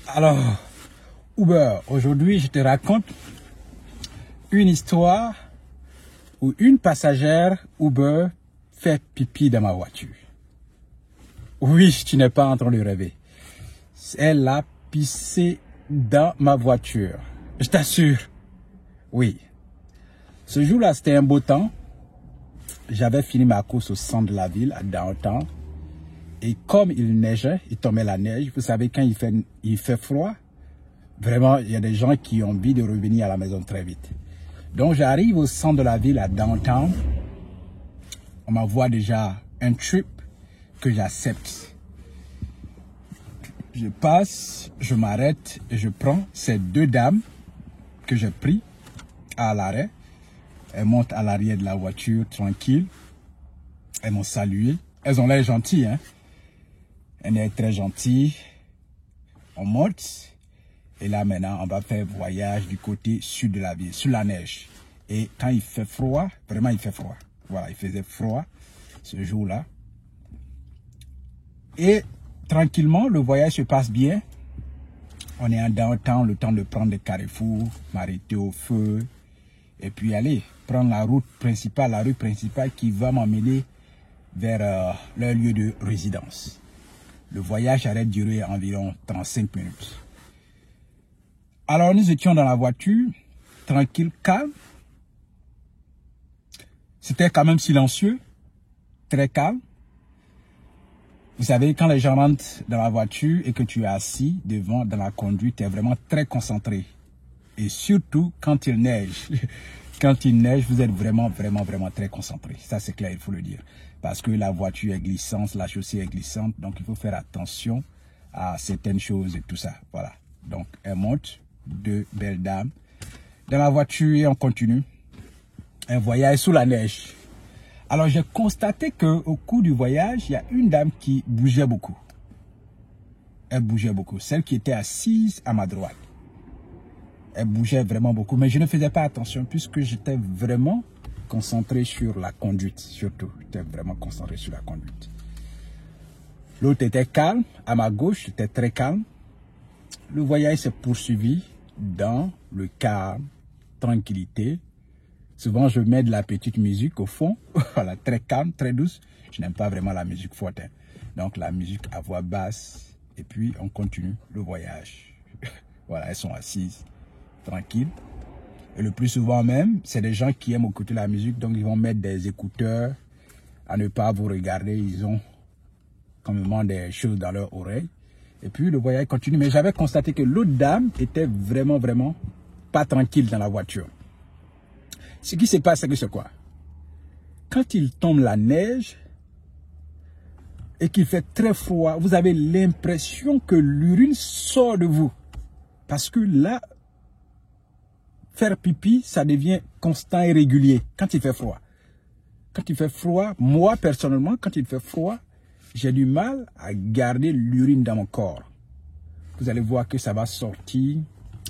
Alors, Uber, aujourd'hui, je te raconte une histoire où une passagère Uber fait pipi dans ma voiture. Oui, tu n'es pas en train de rêver. Elle a pissé dans ma voiture. Je t'assure. Oui. Ce jour-là, c'était un beau temps. J'avais fini ma course au centre de la ville, à downtown. Et comme il neigeait, il tombait la neige. Vous savez, quand il fait froid, vraiment, il y a des gens qui ont envie de revenir à la maison très vite. Donc, j'arrive au centre de la ville, à downtown. On m'envoie déjà un trip que j'accepte. Je passe, je m'arrête et je prends ces deux dames que j'ai pris à l'arrêt. Elles montent à l'arrière de la voiture, tranquille. Elles m'ont salué. Elles ont l'air gentilles, hein. Elles sont très gentilles. On monte. Et là, maintenant, on va faire voyage du côté sud de la ville, sous la neige. Et quand il fait froid, vraiment, il fait froid. Voilà, il faisait froid ce jour-là. Et tranquillement, le voyage se passe bien. On est en downtown, le temps de prendre des carrefours, m'arrêter au feu. Et puis aller prendre la route principale, la rue principale qui va m'emmener vers leur lieu de résidence. Le voyage allait durer environ 35 minutes. Alors nous étions dans la voiture, tranquille, calme. C'était quand même silencieux, très calme. Vous savez, quand les gens rentrent dans la voiture et que tu es assis devant dans la conduite, tu es vraiment très concentré. Et surtout quand il neige. Quand il neige, vous êtes vraiment très concentré. Ça, c'est clair, il faut le dire. Parce que la voiture est glissante, la chaussée est glissante. Donc, il faut faire attention à certaines choses et tout ça. Voilà. Donc, elle monte, deux belles dames. Dans la voiture, et on continue. Un voyage sous la neige. Alors, j'ai constaté qu'au cours du voyage, il y a une dame qui bougeait beaucoup. Elle bougeait beaucoup. Celle qui était assise à ma droite. Elle bougeait vraiment beaucoup, mais je ne faisais pas attention puisque j'étais vraiment concentré sur la conduite, surtout. J'étais vraiment concentré sur la conduite. L'autre était calme, à ma gauche, c'était très calme. Le voyage s'est poursuivi dans le calme, tranquillité. Souvent, je mets de la petite musique au fond, voilà, très calme, très douce. Je n'aime pas vraiment la musique forte, hein. Donc, la musique à voix basse, et puis on continue le voyage. Voilà, elles sont assises. Tranquille. Et le plus souvent même, c'est des gens qui aiment écouter la musique, donc ils vont mettre des écouteurs à ne pas vous regarder. Ils ont quand même des choses dans leur oreille. Et puis le voyage continue. Mais j'avais constaté que l'autre dame était vraiment pas tranquille dans la voiture. Ce qui se passe, c'est que c'est quoi? Quand il tombe la neige et qu'il fait très froid, vous avez l'impression que l'urine sort de vous. Parce que là, faire pipi, ça devient constant et régulier quand il fait froid. Quand il fait froid, moi personnellement, quand il fait froid, j'ai du mal à garder l'urine dans mon corps. Vous allez voir que ça va sortir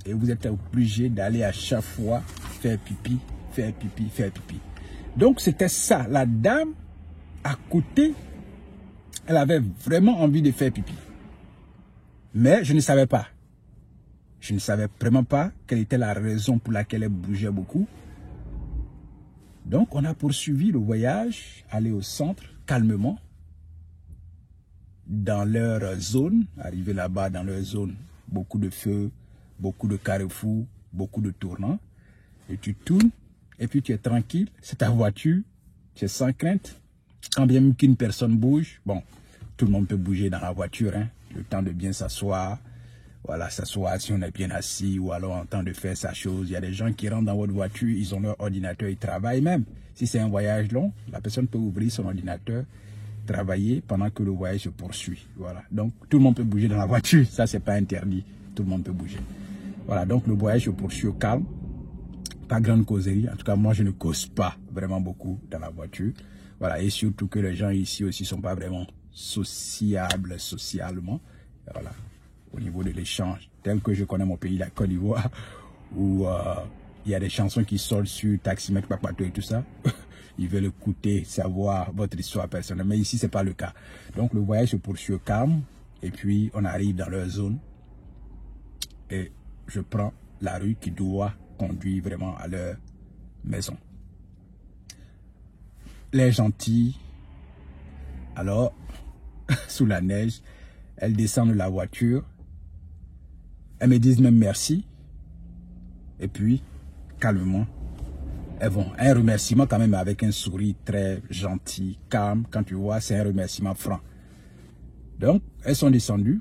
et vous êtes obligé d'aller à chaque fois faire pipi, faire pipi, faire pipi. Donc c'était ça. La dame à côté, elle avait vraiment envie de faire pipi. Mais je ne savais pas. Je ne savais vraiment pas quelle était la raison pour laquelle elle bougeait beaucoup. Donc, on a poursuivi le voyage, aller au centre, calmement, dans leur zone. Arrivé là-bas, dans leur zone, beaucoup de feux, beaucoup de carrefours, beaucoup de tournants. Et tu tournes, et puis tu es tranquille, c'est ta voiture, tu es sans crainte. Quand bien même qu'une personne bouge, bon, tout le monde peut bouger dans la voiture, hein, le temps de bien s'asseoir. Voilà, s'asseoir si on est bien assis ou alors en temps de faire sa chose. Il y a des gens qui rentrent dans votre voiture, ils ont leur ordinateur, ils travaillent même. Si c'est un voyage long, la personne peut ouvrir son ordinateur, travailler pendant que le voyage se poursuit. Voilà, donc tout le monde peut bouger dans la voiture, ça c'est pas interdit, tout le monde peut bouger. Voilà, donc le voyage se poursuit au calme, pas grande causerie. En tout cas, moi je ne cause pas vraiment beaucoup dans la voiture. Voilà, et surtout que les gens ici aussi sont pas vraiment sociables socialement. Voilà. Au niveau de l'échange, tel que je connais mon pays, la Côte d'Ivoire, où il y a des chansons qui sortent sur Taximètre, Papato et tout ça. Ils veulent écouter, savoir votre histoire personnelle. Mais ici, ce n'est pas le cas. Donc, le voyage se poursuit au calme. Et puis, on arrive dans leur zone. et je prends la rue qui doit conduire vraiment à leur maison. Les gentilles, alors, sous la neige, elles descendent de la voiture, elles me disent même merci, et puis, calmement, elles vont. Un remerciement quand même avec un sourire très gentil, calme, quand tu vois, c'est un remerciement franc. Donc, elles sont descendues,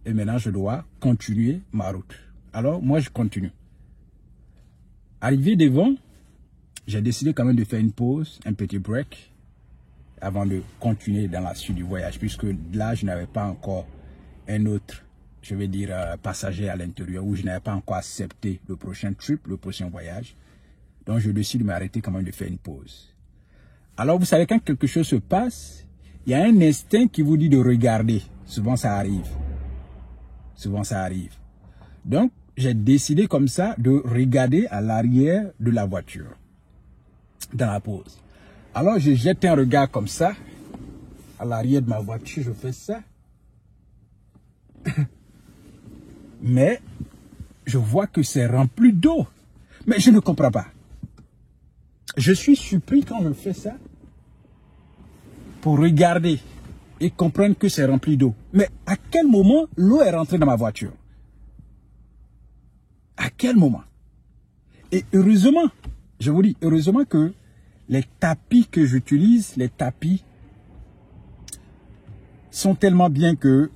et maintenant je dois continuer ma route. Alors, moi je continue. Arrivé devant, j'ai décidé quand même de faire une pause, un petit break, avant de continuer dans la suite du voyage, puisque là, je n'avais pas encore un autre, je vais dire, passager à l'intérieur, où je n'avais pas encore accepté le prochain trip, le prochain voyage. Donc, je décide de m'arrêter quand même de faire une pause. Alors, vous savez, quand quelque chose se passe, il y a un instinct qui vous dit de regarder. Souvent, ça arrive. Souvent, ça arrive. Donc, j'ai décidé comme ça de regarder à l'arrière de la voiture, dans la pause. Alors, je jette un regard comme ça, à l'arrière de ma voiture, je fais ça. Mais, je vois que c'est rempli d'eau. Mais je ne comprends pas. Je suis surpris quand je fais ça, pour regarder et comprendre que c'est rempli d'eau. Mais à quel moment l'eau est rentrée dans ma voiture? À quel moment? Et heureusement, je vous dis, heureusement que les tapis que j'utilise, les tapis sont tellement bien que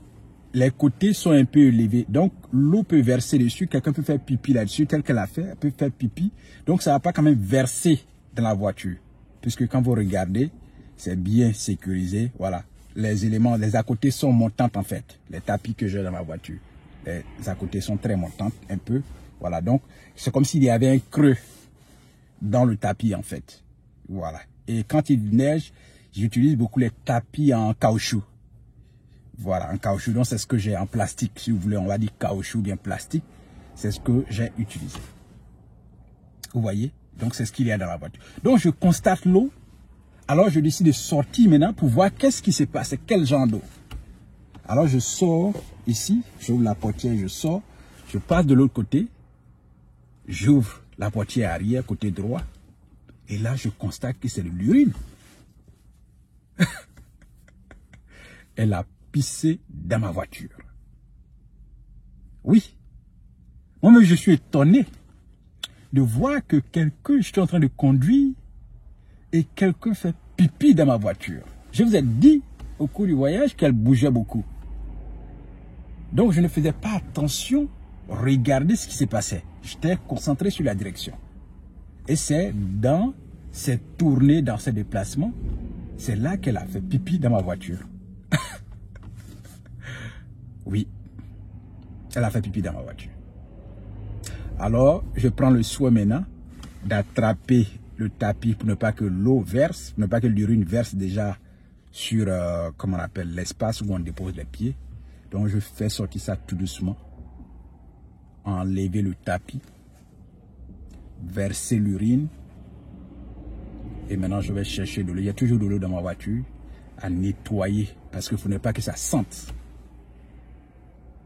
les côtés sont un peu élevés. Donc, l'eau peut verser dessus. Quelqu'un peut faire pipi là-dessus, tel qu'elle a fait. Elle peut faire pipi. Donc, ça ne va pas quand même verser dans la voiture. Puisque quand vous regardez, c'est bien sécurisé. Voilà. Les éléments, les à côté sont montantes en fait. Les tapis que j'ai dans ma voiture. Les à côté sont très montantes, un peu. Voilà. Donc, c'est comme s'il y avait un creux dans le tapis en fait. Voilà. Et quand il neige, j'utilise beaucoup les tapis en caoutchouc. Voilà, en caoutchouc. Donc, c'est ce que j'ai en plastique. Si vous voulez, on va dire caoutchouc, bien plastique. C'est ce que j'ai utilisé. Vous voyez? Donc, c'est ce qu'il y a dans la voiture. Donc, je constate l'eau. Alors, je décide de sortir maintenant pour voir qu'est-ce qui se passe. Quel genre d'eau. Alors, je sors ici. J'ouvre la portière, je sors. Je passe de l'autre côté. J'ouvre la portière arrière, côté droit. Et là, je constate que c'est de l'urine. Elle a pissé dans ma voiture. Oui. Moi-même, je suis étonné de voir que quelqu'un, je suis en train de conduire et quelqu'un fait pipi dans ma voiture. Je vous ai dit au cours du voyage qu'elle bougeait beaucoup. Donc, je ne faisais pas attention, regarder ce qui se passait. J'étais concentré sur la direction. Et c'est dans cette tournée, dans ce déplacement, c'est là qu'elle a fait pipi dans ma voiture. Oui, elle a fait pipi dans ma voiture. Alors, je prends le soin maintenant d'attraper le tapis pour ne pas que l'eau verse, pour ne pas que l'urine verse déjà sur, comment on appelle, l'espace où on dépose les pieds. Donc, je fais sortir ça tout doucement. Enlever le tapis. Verser l'urine. Et maintenant, je vais chercher de l'eau. Il y a toujours de l'eau dans ma voiture à nettoyer parce qu'il ne faudrait pas que ça sente.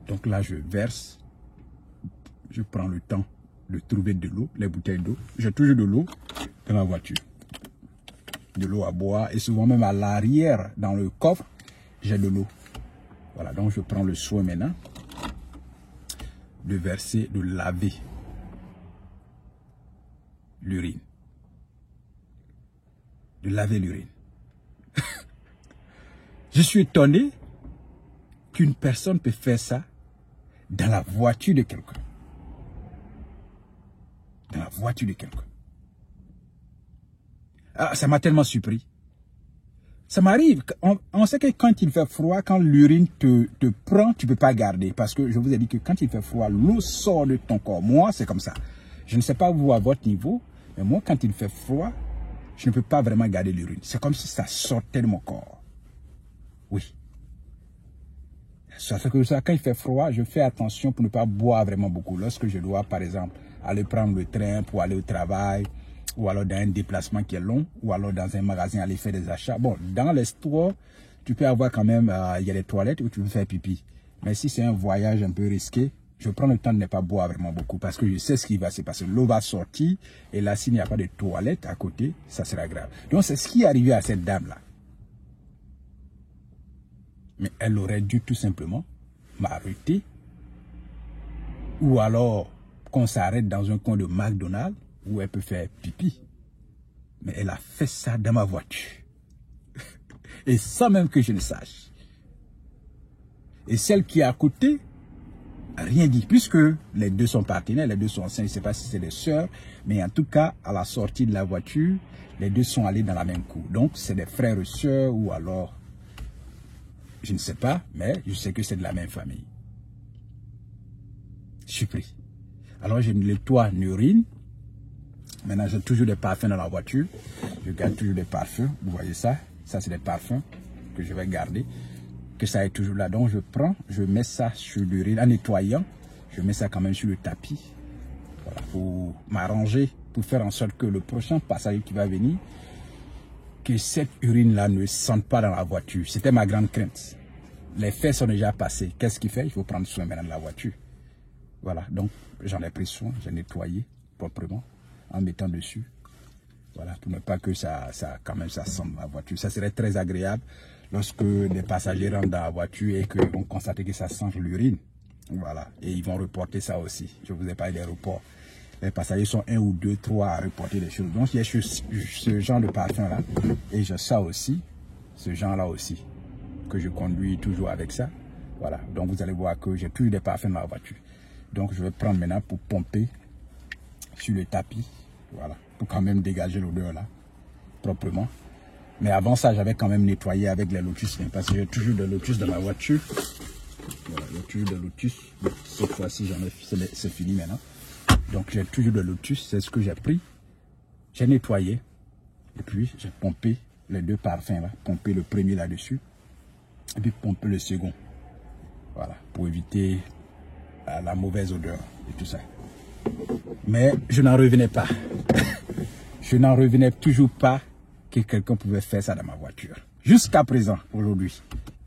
Donc là, je verse. Je prends le temps de trouver de l'eau, les bouteilles d'eau. J'ai toujours de l'eau dans ma voiture. De l'eau à boire. Et souvent même à l'arrière, dans le coffre, j'ai de l'eau. Voilà, donc je prends le soin maintenant de verser, de laver l'urine. De laver l'urine. Je suis étonné qu'une personne peut faire ça dans la voiture de quelqu'un. Dans la voiture de quelqu'un. Ah, ça m'a tellement surpris. Ça m'arrive. On sait que quand il fait froid, quand l'urine te prend, tu ne peux pas garder. Parce que je vous ai dit que quand il fait froid, l'eau sort de ton corps. Moi, c'est comme ça. Je ne sais pas vous à votre niveau, mais moi, quand il fait froid, je ne peux pas vraiment garder l'urine. C'est comme si ça sortait de mon corps. Oui. Ça fait que ça, quand il fait froid, je fais attention pour ne pas boire vraiment beaucoup. Lorsque je dois, par exemple, aller prendre le train pour aller au travail, ou alors dans un déplacement qui est long, ou alors dans un magasin aller faire des achats. Bon, dans les stores, tu peux avoir quand même, il y a des toilettes où tu peux faire pipi. Mais si c'est un voyage un peu risqué, je prends le temps de ne pas boire vraiment beaucoup parce que je sais ce qui va se passer. L'eau va sortir et là, s'il n'y a pas de toilette à côté, ça sera grave. Donc, c'est ce qui est arrivé à cette dame-là. Mais elle aurait dû tout simplement m'arrêter ou alors qu'on s'arrête dans un coin de McDonald's où elle peut faire pipi. Mais elle a fait ça dans ma voiture. Et sans même que je le sache. Et celle qui est à côté, rien dit, puisque les deux sont partenaires, les deux sont enceintes, je ne sais pas si c'est des sœurs, mais en tout cas, à la sortie de la voiture, les deux sont allés dans la même cour. Donc, c'est des frères et sœurs ou alors, je ne sais pas, mais je sais que c'est de la même famille. Je suis pris. Alors, je nettoie l'urine. Maintenant, j'ai toujours des parfums dans la voiture. Je garde toujours des parfums. Vous voyez ça? Ça, c'est des parfums que je vais garder. Que ça est toujours là. Donc, je prends, je mets ça sur l'urine en nettoyant. Je mets ça quand même sur le tapis. Voilà, pour m'arranger, pour faire en sorte que le prochain passager qui va venir, que cette urine-là ne sente pas dans la voiture. C'était ma grande crainte. Les faits sont déjà passés. Qu'est-ce qu'il fait? Il faut prendre soin maintenant de la voiture. Voilà, donc j'en ai pris soin, j'ai nettoyé proprement en mettant dessus. Voilà, pour ne pas que ça quand même, ça sente la voiture. Ça serait très agréable lorsque des passagers rentrent dans la voiture et qu'ils vont constater que ça sent l'urine. Voilà, et ils vont reporter ça aussi. Je vous ai parlé des reports. Les passagers sont 1 ou 2, 3 à reporter des choses. Donc, il y a ce genre de parfum-là. Et j'ai ça aussi, ce genre-là aussi, que je conduis toujours avec ça. Voilà, donc vous allez voir que j'ai toujours des parfums dans la voiture. Donc, je vais prendre maintenant pour pomper sur le tapis. Voilà, pour quand même dégager l'odeur là, proprement. Mais avant ça, j'avais quand même nettoyé avec les lotus, parce que j'ai toujours de lotus dans ma voiture. Voilà, j'ai toujours de lotus. Bon, cette fois-ci, c'est fini maintenant. Donc, j'ai toujours de lotus, c'est ce que j'ai pris. J'ai nettoyé. Et puis, j'ai pompé les deux parfums là. Pompé le premier là-dessus. Et puis, pompé le second. Voilà, pour éviter la mauvaise odeur et tout ça. Mais je n'en revenais pas. Je n'en revenais toujours pas que quelqu'un pouvait faire ça dans ma voiture. Jusqu'à présent, aujourd'hui.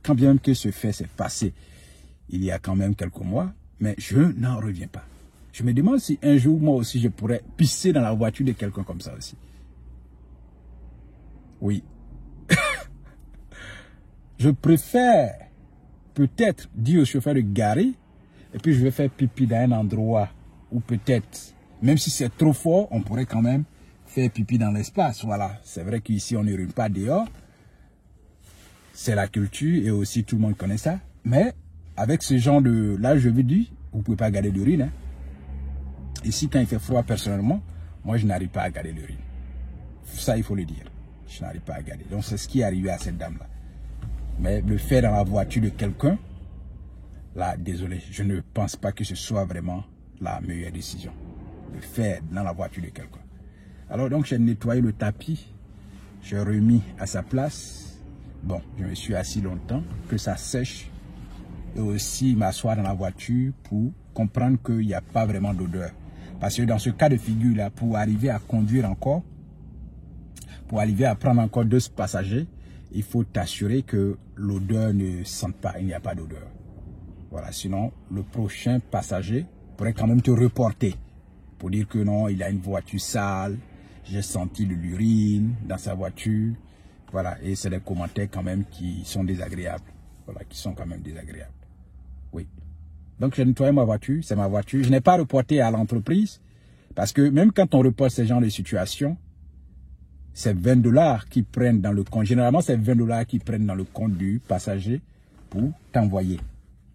Quand bien même que ce fait s'est passé il y a quand même quelques mois, mais je n'en reviens pas. Je me demande si un jour, moi aussi, je pourrais pisser dans la voiture de quelqu'un comme ça aussi. Oui. Je préfère peut-être dire au chauffeur de garer et puis je vais faire pipi dans un endroit où peut-être, même si c'est trop fort, on pourrait quand même faire pipi dans l'espace. Voilà, c'est vrai qu'ici on n'urine pas dehors. C'est la culture et aussi tout le monde connaît ça. Mais avec ce genre de... Là, je vous dis, vous ne pouvez pas garder l'urine. Hein. Ici, quand il fait froid, personnellement, moi, je n'arrive pas à garder l'urine. Ça, il faut le dire. Je n'arrive pas à garder. Donc, c'est ce qui est arrivé à cette dame-là. Mais le faire dans la voiture de quelqu'un, là, désolé, je ne pense pas que ce soit vraiment la meilleure décision. Le faire dans la voiture de quelqu'un. Alors, donc, j'ai nettoyé le tapis. J'ai remis à sa place. Bon, je me suis assis longtemps, que ça sèche. Et aussi m'asseoir dans la voiture pour comprendre qu'il n'y a pas vraiment d'odeur. Parce que dans ce cas de figure-là, pour arriver à conduire encore, pour arriver à prendre encore 2 passagers, il faut t'assurer que l'odeur ne sente pas, il n'y a pas d'odeur. Voilà, sinon le prochain passager pourrait quand même te reporter pour dire que non, il a une voiture sale, j'ai senti de l'urine dans sa voiture. Voilà, et c'est des commentaires quand même qui sont désagréables. Voilà, qui sont quand même désagréables. Oui. Donc, j'ai nettoyé ma voiture, c'est ma voiture. Je n'ai pas reporté à l'entreprise parce que même quand on reporte ce genre de situation, c'est 20 $ qu'ils prennent dans le compte. Généralement, c'est 20 $ qu'ils prennent dans le compte du passager pour t'envoyer.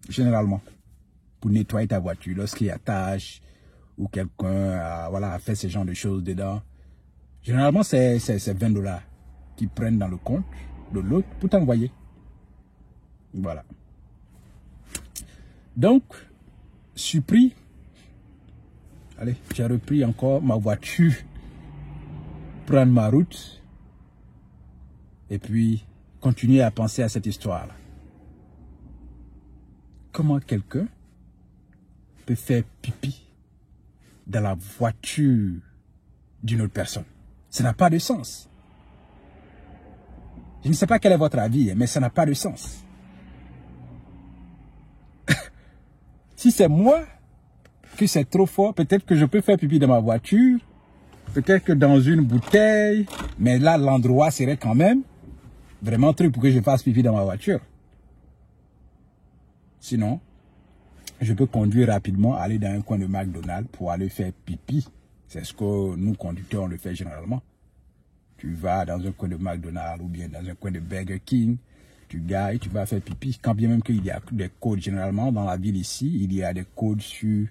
Généralement, pour nettoyer ta voiture. Lorsqu'il y a tâche ou quelqu'un a fait ce genre de choses dedans. Généralement, c'est 20 $ qu'ils prennent dans le compte de l'autre pour t'envoyer. Voilà. Donc, surpris. Allez, j'ai repris encore ma voiture, prendre ma route et puis continuer à penser à cette histoire-là. Comment quelqu'un peut faire pipi dans la voiture d'une autre personne? Ça n'a pas de sens. Je ne sais pas quel est votre avis, mais ça n'a pas de sens. Si c'est moi, que c'est trop fort. Peut-être que je peux faire pipi dans ma voiture. Peut-être que dans une bouteille. Mais là, l'endroit serait quand même vraiment truc pour que je fasse pipi dans ma voiture. Sinon, je peux conduire rapidement, aller dans un coin de McDonald's pour aller faire pipi. C'est ce que nous, conducteurs, on le fait généralement. Tu vas dans un coin de McDonald's ou bien dans un coin de Burger King. Tu gares et tu vas faire pipi. Quand bien même qu'il y a des codes, généralement, dans la ville ici, il y a des codes sur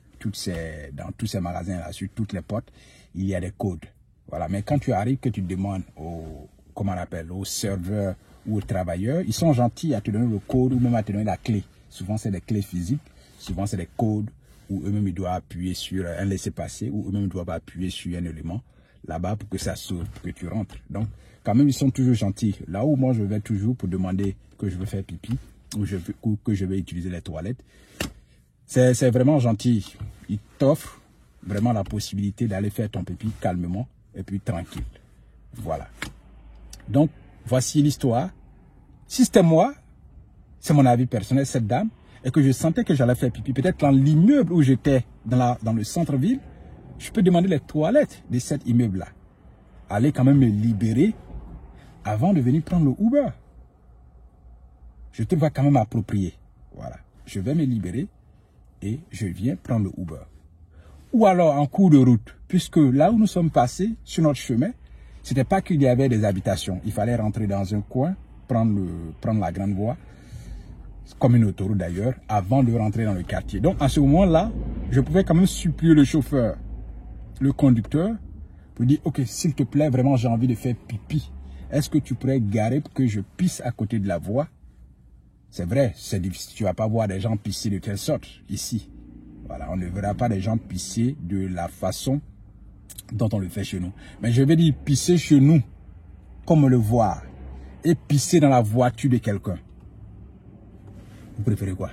dans tous ces magasins-là, sur toutes les portes, il y a des codes. Voilà. Mais quand tu arrives, que tu demandes au serveur ou aux travailleurs, ils sont gentils à te donner le code ou même à te donner la clé. Souvent, c'est des clés physiques. Souvent, c'est des codes où eux-mêmes, ils doivent appuyer sur un laissez-passer ou eux-mêmes, ils doivent appuyer sur un élément là-bas pour que ça s'ouvre, pour que tu rentres. Donc, quand même, ils sont toujours gentils. Là où moi, je vais toujours pour demander que je veux faire pipi ou que je vais utiliser les toilettes, c'est vraiment gentil. Ils t'offrent vraiment la possibilité d'aller faire ton pipi calmement et puis tranquille. Voilà. Donc, voici l'histoire. Si c'était moi, c'est mon avis personnel, cette dame, et que je sentais que j'allais faire pipi, peut-être dans l'immeuble où j'étais, dans le centre-ville, je peux demander les toilettes de cet immeuble-là. Aller quand même me libérer avant de venir prendre le Uber. Je te vois quand même approprié. Voilà. Je vais me libérer et je viens prendre le Uber. Ou alors en cours de route, puisque là où nous sommes passés, sur notre chemin, c'était pas qu'il y avait des habitations. Il fallait rentrer dans un coin, prendre la grande voie, comme une autoroute d'ailleurs, avant de rentrer dans le quartier. Donc à ce moment-là, je pouvais quand même supplier le chauffeur, le conducteur, pour dire, ok, s'il te plaît, vraiment j'ai envie de faire pipi. Est-ce que tu pourrais garer pour que je pisse à côté de la voie? C'est vrai, c'est difficile. Tu ne vas pas voir des gens pisser de telle sorte ici. Voilà, on ne verra pas des gens pisser de la façon dont on le fait chez nous. Mais je vais dire pisser chez nous, comme on le voit, et pisser dans la voiture de quelqu'un. Vous préférez quoi?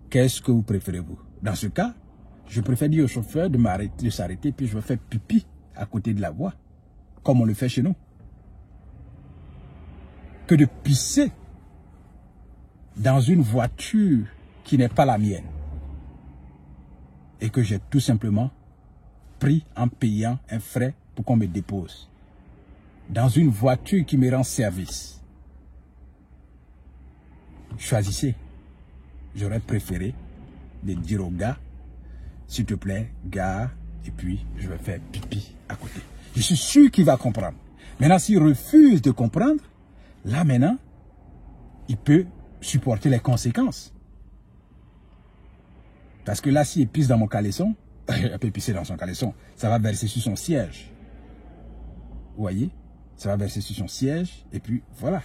Qu'est-ce que vous préférez vous? Dans ce cas, je préfère dire au chauffeur de m'arrêter, de s'arrêter, puis je vais faire pipi à côté de la voie, comme on le fait chez nous, que de pisser dans une voiture qui n'est pas la mienne et que j'ai tout simplement pris en payant un frais pour qu'on me dépose dans une voiture qui me rend service. Choisissez. J'aurais préféré de dire au gars, s'il te plaît, gare, et puis je vais faire pipi à côté. Je suis sûr qu'il va comprendre. Maintenant, s'il refuse de comprendre, là maintenant, il peut supporter les conséquences. Parce que là, s'il pisse dans mon caleçon, il peut pisser dans son caleçon, ça va verser sur son siège. Vous voyez? Ça va verser sur son siège, et puis voilà.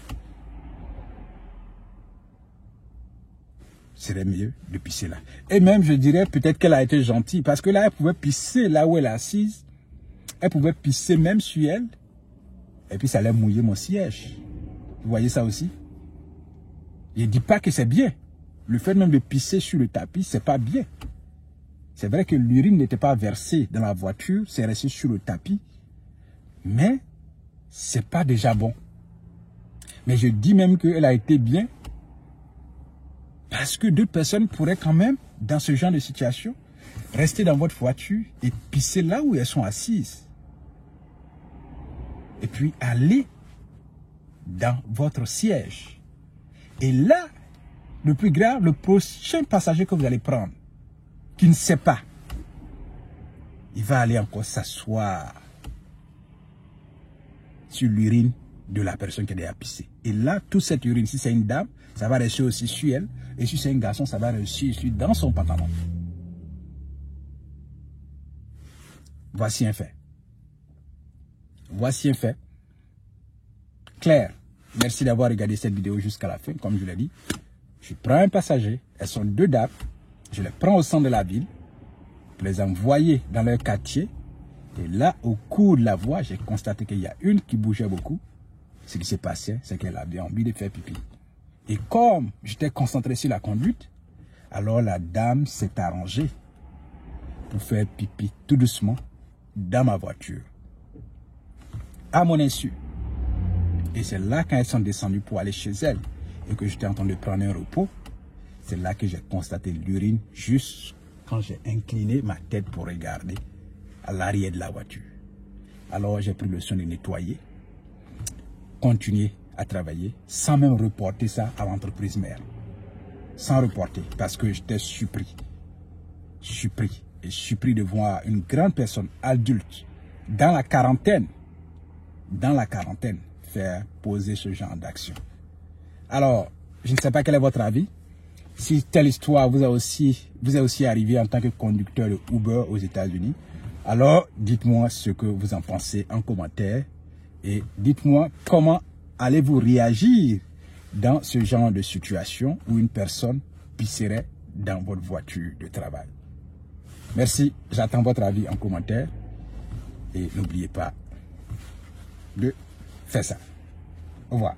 Serait mieux de pisser là. Et même, je dirais peut-être qu'elle a été gentille, parce que là, elle pouvait pisser là où elle est assise. Elle pouvait pisser même sur elle, et puis ça allait mouiller mon siège. Vous voyez ça aussi? Je ne dis pas que c'est bien. Le fait même de pisser sur le tapis, c'est pas bien. C'est vrai que l'urine n'était pas versée dans la voiture, c'est resté sur le tapis. Mais, c'est pas déjà bon. Mais je dis même qu'elle a été bien. Parce que deux personnes pourraient quand même, dans ce genre de situation, rester dans votre voiture et pisser là où elles sont assises. Et puis aller dans votre siège. Et là, le plus grave, le prochain passager que vous allez prendre, qui ne sait pas, il va aller encore s'asseoir sur l'urine de la personne qui a déjà pissé. Et là, toute cette urine, si c'est une dame, ça va rester aussi sur elle. Et si c'est un garçon, ça va rester dans son pantalon. Voici un fait. Voici un fait. Claire, merci d'avoir regardé cette vidéo jusqu'à la fin. Comme je l'ai dit, je prends un passager. Elles sont deux dames. Je les prends au centre de la ville pour les envoyer dans leur quartier. Et là, au cours de la voie, j'ai constaté qu'il y a une qui bougeait beaucoup. Ce qui s'est passé, c'est qu'elle avait envie de faire pipi. Et comme j'étais concentré sur la conduite, alors la dame s'est arrangée pour faire pipi tout doucement dans ma voiture. À mon insu. Et c'est là quand elles sont descendues pour aller chez elles et que j'étais en train de prendre un repos. C'est là que j'ai constaté l'urine juste quand j'ai incliné ma tête pour regarder à l'arrière de la voiture. Alors j'ai pris le soin de nettoyer, continuer à travailler sans même reporter ça à l'entreprise mère. Sans reporter parce que j'étais surpris. Et surpris de voir une grande personne adulte dans la quarantaine faire poser ce genre d'action. Alors, je ne sais pas quel est votre avis. Si telle histoire vous est aussi arrivé en tant que conducteur de Uber aux États-Unis, alors dites-moi ce que vous en pensez en commentaire et dites-moi comment allez-vous réagir dans ce genre de situation où une personne pisserait dans votre voiture de travail. Merci, j'attends votre avis en commentaire et n'oubliez pas de faire ça. Au revoir.